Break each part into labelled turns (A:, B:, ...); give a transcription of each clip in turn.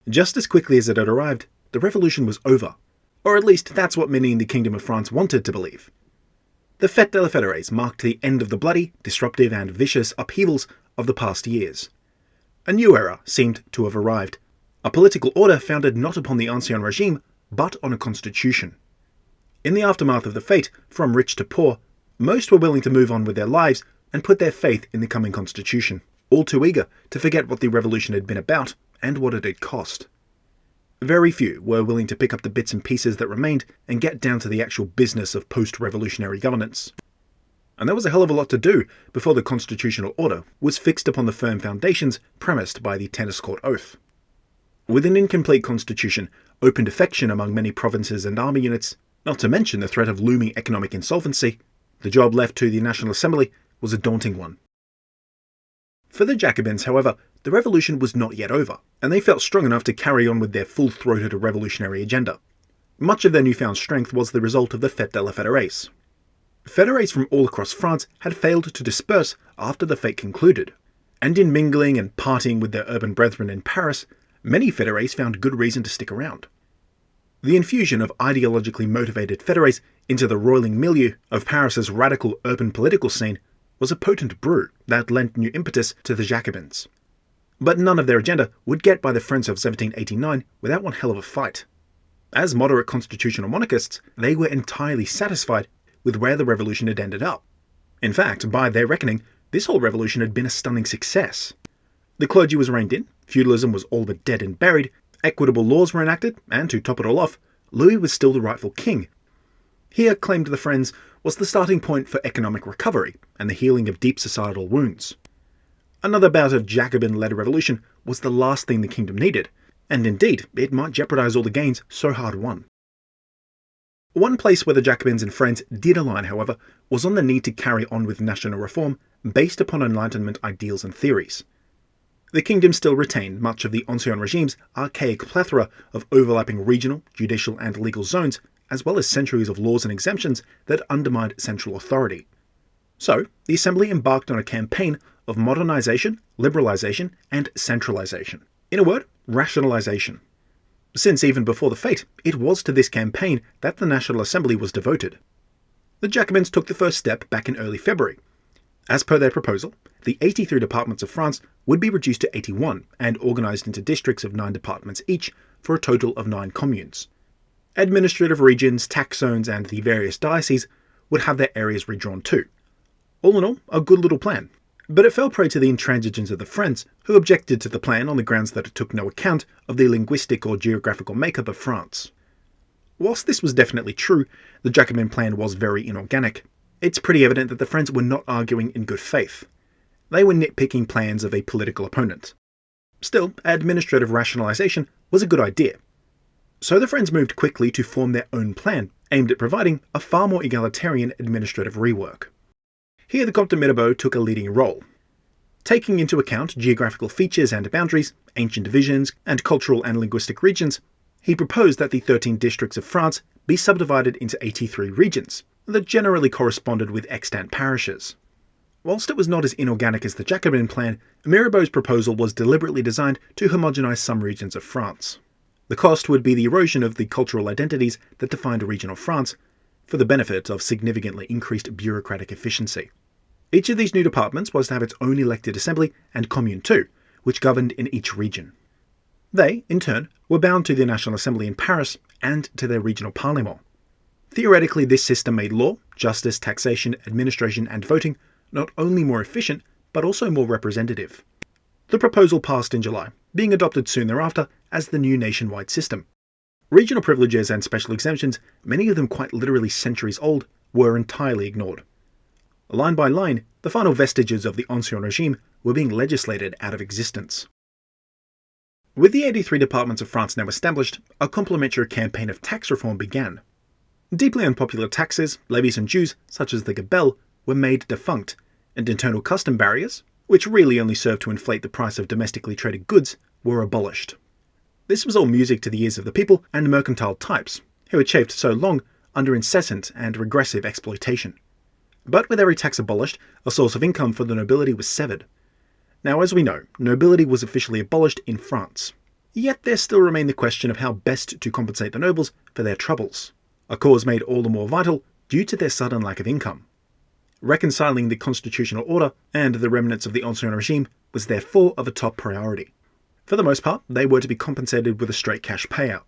A: Just as quickly as it had arrived, the revolution was over. Or at least that's what many in the Kingdom of France wanted to believe. The Fête de la Fédérés marked the end of the bloody, disruptive and vicious upheavals of the past years. A new era seemed to have arrived, a political order founded not upon the Ancien Regime, but on a constitution. In the aftermath of the fete, from rich to poor, most were willing to move on with their lives and put their faith in the coming constitution, all too eager to forget what the revolution had been about and what it had cost. Very few were willing to pick up the bits and pieces that remained and get down to the actual business of post-revolutionary governance. And there was a hell of a lot to do before the constitutional order was fixed upon the firm foundations premised by the Tennis Court Oath. With an incomplete constitution, open defection among many provinces and army units, not to mention the threat of looming economic insolvency, the job left to the National Assembly was a daunting one. For the Jacobins, however, the revolution was not yet over, and they felt strong enough to carry on with their full-throated revolutionary agenda. Much of their newfound strength was the result of the Fête de la Fédérés. Fédérés from all across France had failed to disperse after the fete concluded, and in mingling and partying with their urban brethren in Paris, many Fédérés found good reason to stick around. The infusion of ideologically motivated Fédérés into the roiling milieu of Paris's radical urban political scene was a potent brew that lent new impetus to the Jacobins. But none of their agenda would get by the French of 1789 without one hell of a fight. As moderate constitutional monarchists, they were entirely satisfied with where the revolution had ended up. In fact, by their reckoning, this whole revolution had been a stunning success. The clergy was reined in, feudalism was all but dead and buried, equitable laws were enacted, and to top it all off, Louis was still the rightful king. Here, claimed the Friends, was the starting point for economic recovery and the healing of deep societal wounds. Another bout of Jacobin-led revolution was the last thing the kingdom needed, and indeed, it might jeopardize all the gains so hard won. One place where the Jacobins and Friends did align, however, was on the need to carry on with national reform based upon Enlightenment ideals and theories. The kingdom still retained much of the Ancien Regime's archaic plethora of overlapping regional, judicial and legal zones, as well as centuries of laws and exemptions that undermined central authority. So, the Assembly embarked on a campaign of modernization, liberalization, and centralization. In a word, rationalization. Since even before the fete, it was to this campaign that the National Assembly was devoted. The Jacobins took the first step back in early February. As per their proposal, the 83 departments of France would be reduced to 81 and organized into districts of 9 departments each for a total of 9 communes. Administrative regions, tax zones, and the various dioceses would have their areas redrawn too. All in all, a good little plan. But it fell prey to the intransigence of the Friends, who objected to the plan on the grounds that it took no account of the linguistic or geographical makeup of France. Whilst this was definitely true, the Jacobin plan was very inorganic. It's pretty evident that the Friends were not arguing in good faith. They were nitpicking plans of a political opponent. Still, administrative rationalization was a good idea. So the Friends moved quickly to form their own plan, aimed at providing a far more egalitarian administrative rework. Here the Comte de Mirabeau took a leading role. Taking into account geographical features and boundaries, ancient divisions, and cultural and linguistic regions, he proposed that the 13 districts of France be subdivided into 83 regions that generally corresponded with extant parishes. Whilst it was not as inorganic as the Jacobin plan, Mirabeau's proposal was deliberately designed to homogenize some regions of France. The cost would be the erosion of the cultural identities that defined regional France, for the benefit of significantly increased bureaucratic efficiency. Each of these new departments was to have its own elected assembly and commune too, which governed in each region. They, in turn, were bound to the National Assembly in Paris and to their regional parlement. Theoretically, this system made law, justice, taxation, administration and voting not only more efficient, but also more representative. The proposal passed in July, being adopted soon thereafter as the new nationwide system. Regional privileges and special exemptions, many of them quite literally centuries old, were entirely ignored. Line by line, the final vestiges of the Ancien Regime were being legislated out of existence. With the 83 departments of France now established, a complementary campaign of tax reform began. Deeply unpopular taxes, levies and dues, such as the gabelle, were made defunct, and internal custom barriers, which really only served to inflate the price of domestically traded goods, were abolished. This was all music to the ears of the people and mercantile types, who had chafed so long under incessant and regressive exploitation. But with every tax abolished, a source of income for the nobility was severed. Now, as we know, nobility was officially abolished in France. Yet there still remained the question of how best to compensate the nobles for their troubles, a cause made all the more vital due to their sudden lack of income. Reconciling the constitutional order and the remnants of the Ancien regime was therefore of a top priority. For the most part, they were to be compensated with a straight cash payout.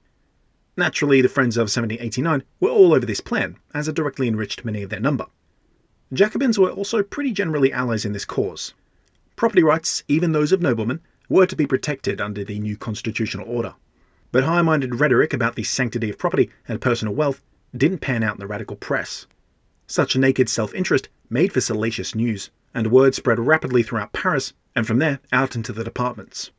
A: Naturally, the Friends of 1789 were all over this plan, as it directly enriched many of their number. Jacobins were also pretty generally allies in this cause. Property rights, even those of noblemen, were to be protected under the new constitutional order. But high-minded rhetoric about the sanctity of property and personal wealth didn't pan out in the radical press. Such naked self-interest made for salacious news, and word spread rapidly throughout Paris, and from there out into the departments.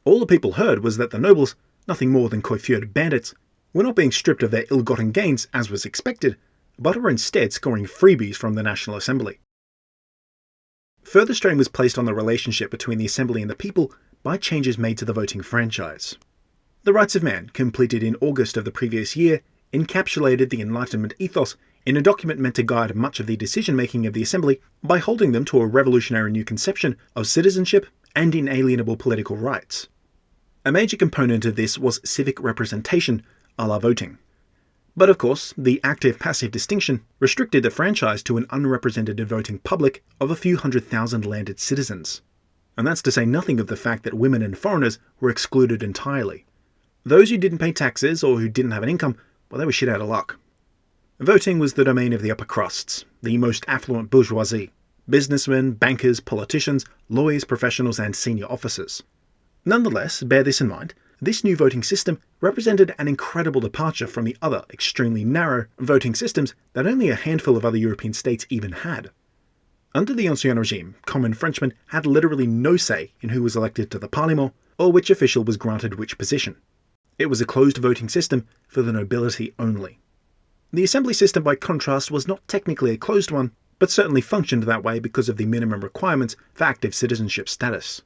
A: All the people heard was that the nobles, nothing more than coiffured bandits, were not being stripped of their ill-gotten gains as was expected, but were instead scoring freebies from the National Assembly. Further strain was placed on the relationship between the Assembly and the people by changes made to the voting franchise. The Rights of Man, completed in August of the previous year, encapsulated the Enlightenment ethos in a document meant to guide much of the decision-making of the Assembly by holding them to a revolutionary new conception of citizenship and inalienable political rights. A major component of this was civic representation, a la voting. But of course, the active-passive distinction restricted the franchise to an unrepresented voting public of a few 100,000 landed citizens. And that's to say nothing of the fact that women and foreigners were excluded entirely. Those who didn't pay taxes or who didn't have an income, well, they were shit out of luck. Voting was the domain of the upper crusts, the most affluent bourgeoisie, businessmen, bankers, politicians, lawyers, professionals, and senior officers. Nonetheless, bear this in mind, this new voting system represented an incredible departure from the other, extremely narrow, voting systems that only a handful of other European states even had. Under the Ancien regime, common Frenchmen had literally no say in who was elected to the Parlement or which official was granted which position. It was a closed voting system for the nobility only. The assembly system, by contrast, was not technically a closed one, but certainly functioned that way because of the minimum requirements for active citizenship status.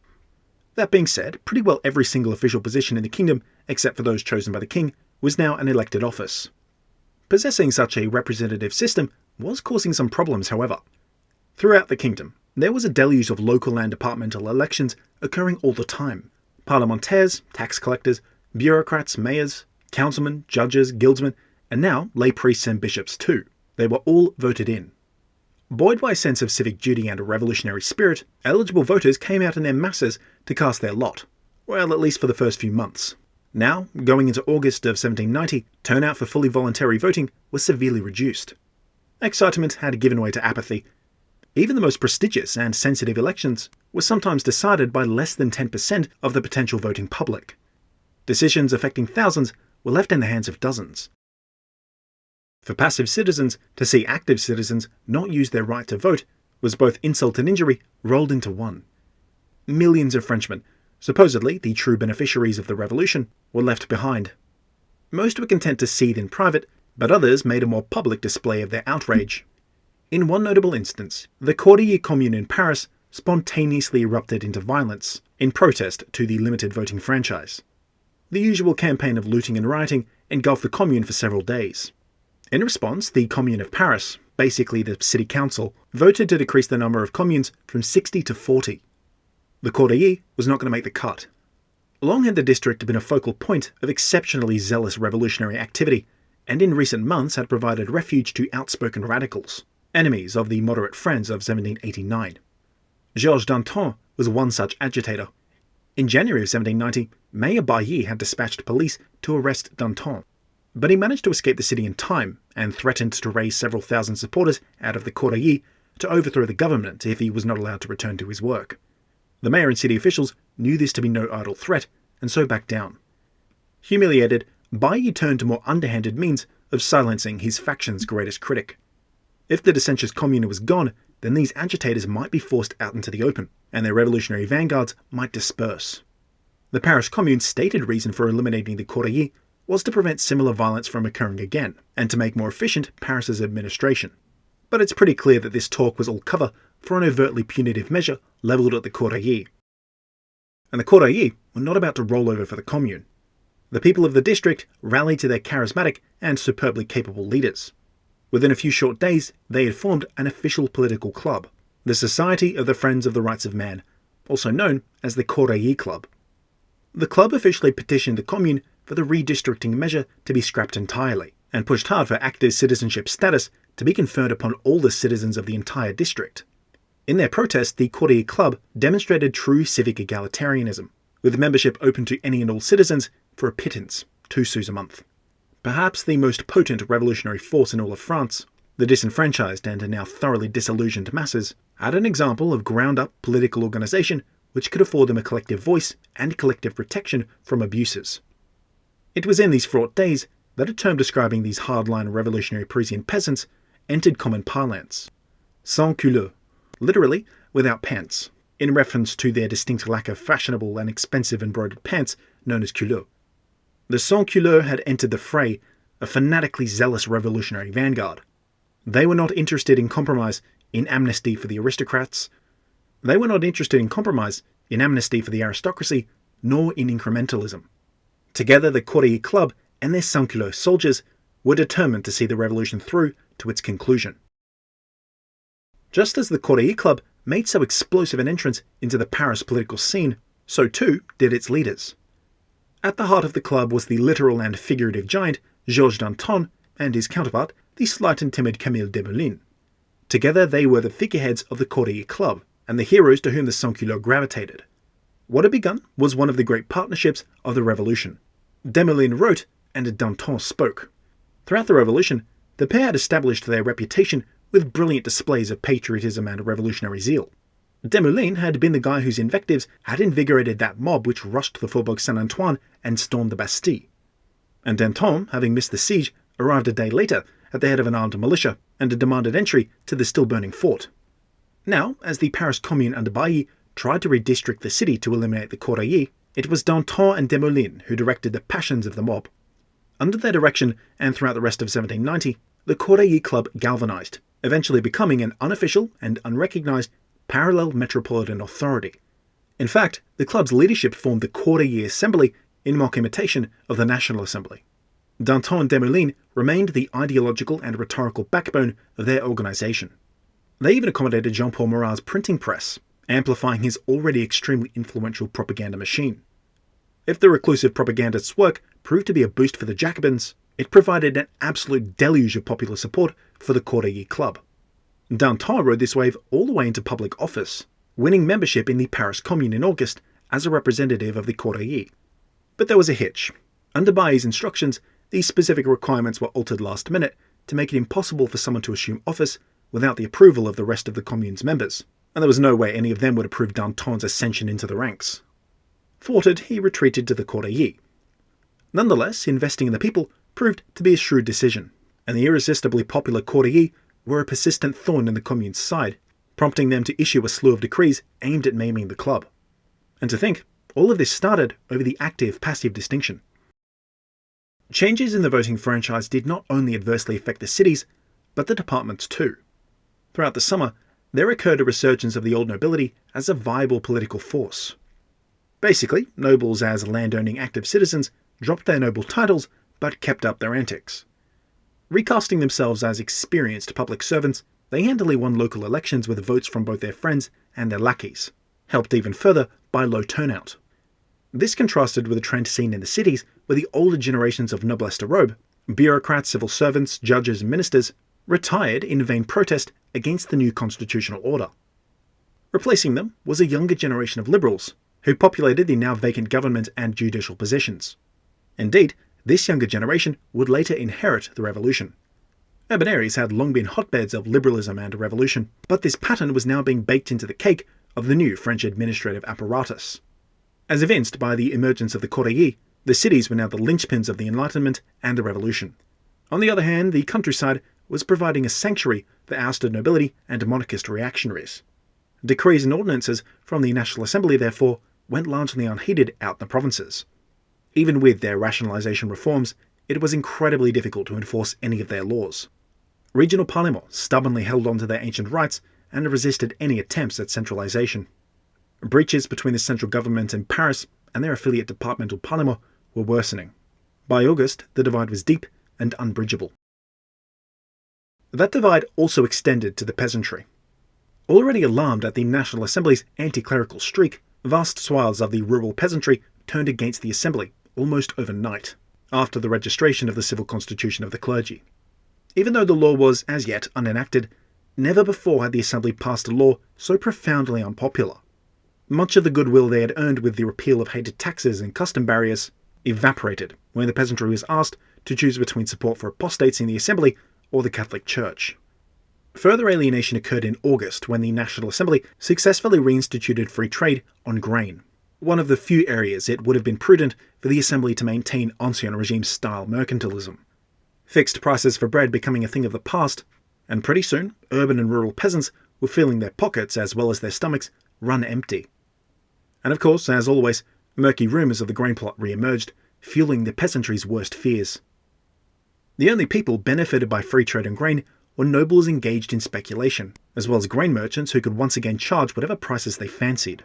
A: That being said, pretty well every single official position in the kingdom, except for those chosen by the king, was now an elected office. Possessing such a representative system was causing some problems, however. Throughout the kingdom, there was a deluge of local and departmental elections occurring all the time. Parlementaires, tax collectors, bureaucrats, mayors, councilmen, judges, guildsmen, and now lay priests and bishops too. They were all voted in. Buoyed by a sense of civic duty and a revolutionary spirit, eligible voters came out in their masses to cast their lot. Well, at least for the first few months. Now, going into August of 1790, turnout for fully voluntary voting was severely reduced. Excitement had given way to apathy. Even the most prestigious and sensitive elections were sometimes decided by less than 10% of the potential voting public. Decisions affecting thousands were left in the hands of dozens. For passive citizens, to see active citizens not use their right to vote was both insult and injury rolled into one. Millions of Frenchmen, supposedly the true beneficiaries of the revolution, were left behind. Most were content to seethe in private, but others made a more public display of their outrage. In one notable instance, the Cordier Commune in Paris spontaneously erupted into violence in protest to the limited voting franchise. The usual campaign of looting and rioting engulfed the commune for several days. In response, the Commune of Paris, basically the city council, voted to decrease the number of communes from 60 to 40. The Cordier was not going to make the cut. Long had the district been a focal point of exceptionally zealous revolutionary activity, and in recent months had provided refuge to outspoken radicals, enemies of the moderate Friends of 1789. Georges Danton was one such agitator. In January of 1790, Mayor Bailly had dispatched police to arrest Danton, but he managed to escape the city in time and threatened to raise several thousand supporters out of the Cordier to overthrow the government if he was not allowed to return to his work. The mayor and city officials knew this to be no idle threat, and so backed down. Humiliated, Bailly turned to more underhanded means of silencing his faction's greatest critic. If the dissentious commune was gone, then these agitators might be forced out into the open, and their revolutionary vanguards might disperse. The Paris Commune's stated reason for eliminating the Cordier was to prevent similar violence from occurring again, and to make more efficient Paris's administration. But it's pretty clear that this talk was all cover for an overtly punitive measure levelled at the Cordier. And the Cordier were not about to roll over for the commune. The people of the district rallied to their charismatic and superbly capable leaders. Within a few short days, they had formed an official political club, the Society of the Friends of the Rights of Man, also known as the Cordier Club. The club officially petitioned the Commune for the redistricting measure to be scrapped entirely, and pushed hard for active citizenship status to be conferred upon all the citizens of the entire district. In their protest, the Cordier Club demonstrated true civic egalitarianism, with membership open to any and all citizens for a pittance, 2 sous a month. Perhaps the most potent revolutionary force in all of France, the disenfranchised and now thoroughly disillusioned masses had an example of ground-up political organisation which could afford them a collective voice and collective protection from abuses. It was in these fraught days that a term describing these hardline revolutionary Parisian peasants entered common parlance: sans culottes, literally without pants, in reference to their distinct lack of fashionable and expensive embroidered pants known as culottes. The sans-culottes had entered the fray, a fanatically zealous revolutionary vanguard. They were not interested in compromise in amnesty for the aristocrats. They were not interested in compromise in amnesty for the aristocracy, nor in incrementalism. Together, the Cordier Club and their sans-culottes soldiers were determined to see the revolution through to its conclusion. Just as the Cordier Club made so explosive an entrance into the Paris political scene, so too did its leaders. At the heart of the club was the literal and figurative giant Georges Danton and his counterpart, the slight and timid Camille Desmoulins. Together they were the figureheads of the Cordier Club, and the heroes to whom the sans-culottes gravitated. What had begun was one of the great partnerships of the Revolution. Desmoulins wrote, and Danton spoke. Throughout the Revolution, the pair had established their reputation with brilliant displays of patriotism and revolutionary zeal. Desmoulins had been the guy whose invectives had invigorated that mob which rushed the Faubourg Saint-Antoine and stormed the Bastille. And Danton, having missed the siege, arrived a day later at the head of an armed militia and demanded entry to the still-burning fort. Now, as the Paris Commune under Bailly tried to redistrict the city to eliminate the Cordeliers, it was Danton and Desmoulins who directed the passions of the mob. Under their direction, and throughout the rest of 1790, the Cordier Club galvanized, eventually becoming an unofficial and unrecognized parallel metropolitan authority. In fact, the club's leadership formed the Cordier Assembly in mock imitation of the National Assembly. Danton and Desmoulins remained the ideological and rhetorical backbone of their organization. They even accommodated Jean-Paul Marat's printing press, amplifying his already extremely influential propaganda machine. If the reclusive propagandist's work proved to be a boost for the Jacobins, it provided an absolute deluge of popular support for the Cordier Club. Danton rode this wave all the way into public office, winning membership in the Paris Commune in August as a representative of the Cordeliers. But there was a hitch. Under Bailly's instructions, these specific requirements were altered last minute to make it impossible for someone to assume office without the approval of the rest of the Commune's members, and there was no way any of them would approve Danton's ascension into the ranks. Thwarted, he retreated to the Cordeliers. Nonetheless, investing in the people proved to be a shrewd decision, and the irresistibly popular Cordeliers were a persistent thorn in the Commune's side, prompting them to issue a slew of decrees aimed at maiming the club. And to think, all of this started over the active-passive distinction. Changes in the voting franchise did not only adversely affect the cities, but the departments too. Throughout the summer, there occurred a resurgence of the old nobility as a viable political force. Basically, nobles as land-owning active citizens dropped their noble titles but kept up their antics. Recasting themselves as experienced public servants, they handily won local elections with votes from both their friends and their lackeys, helped even further by low turnout. This contrasted with a trend seen in the cities where the older generations of noblesse de robe, bureaucrats, civil servants, judges and ministers, retired in vain protest against the new constitutional order. Replacing them was a younger generation of liberals, who populated the now vacant government and judicial positions. Indeed, this younger generation would later inherit the revolution. Urban areas had long been hotbeds of liberalism and revolution, but this pattern was now being baked into the cake of the new French administrative apparatus. As evinced by the emergence of the Cordeliers, the cities were now the linchpins of the Enlightenment and the Revolution. On the other hand, the countryside was providing a sanctuary for ousted nobility and monarchist reactionaries. Decrees and ordinances from the National Assembly, therefore, went largely unheeded out in the provinces. Even with their rationalisation reforms, it was incredibly difficult to enforce any of their laws. Regional parlements stubbornly held on to their ancient rights and resisted any attempts at centralisation. Breaches between the central government in Paris and their affiliate departmental parlements were worsening. By August, the divide was deep and unbridgeable. That divide also extended to the peasantry. Already alarmed at the National Assembly's anti-clerical streak, vast swathes of the rural peasantry turned against the Assembly almost overnight, after the registration of the civil constitution of the clergy. Even though the law was, as yet, unenacted, never before had the Assembly passed a law so profoundly unpopular. Much of the goodwill they had earned with the repeal of hated taxes and custom barriers evaporated when the peasantry was asked to choose between support for apostates in the Assembly or the Catholic Church. Further alienation occurred in August when the National Assembly successfully reinstituted free trade on grain, one of the few areas it would have been prudent for the Assembly to maintain Ancien Regime-style mercantilism. Fixed prices for bread becoming a thing of the past, and pretty soon urban and rural peasants were feeling their pockets as well as their stomachs run empty. And of course, as always, murky rumours of the grain plot re-emerged, fueling the peasantry's worst fears. The only people benefited by free trade in grain were nobles engaged in speculation, as well as grain merchants who could once again charge whatever prices they fancied.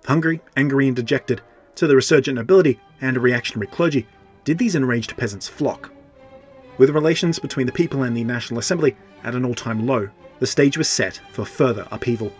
A: Hungry, angry and dejected, to the resurgent nobility and a reactionary clergy did these enraged peasants flock. With relations between the people and the National Assembly at an all-time low, the stage was set for further upheaval.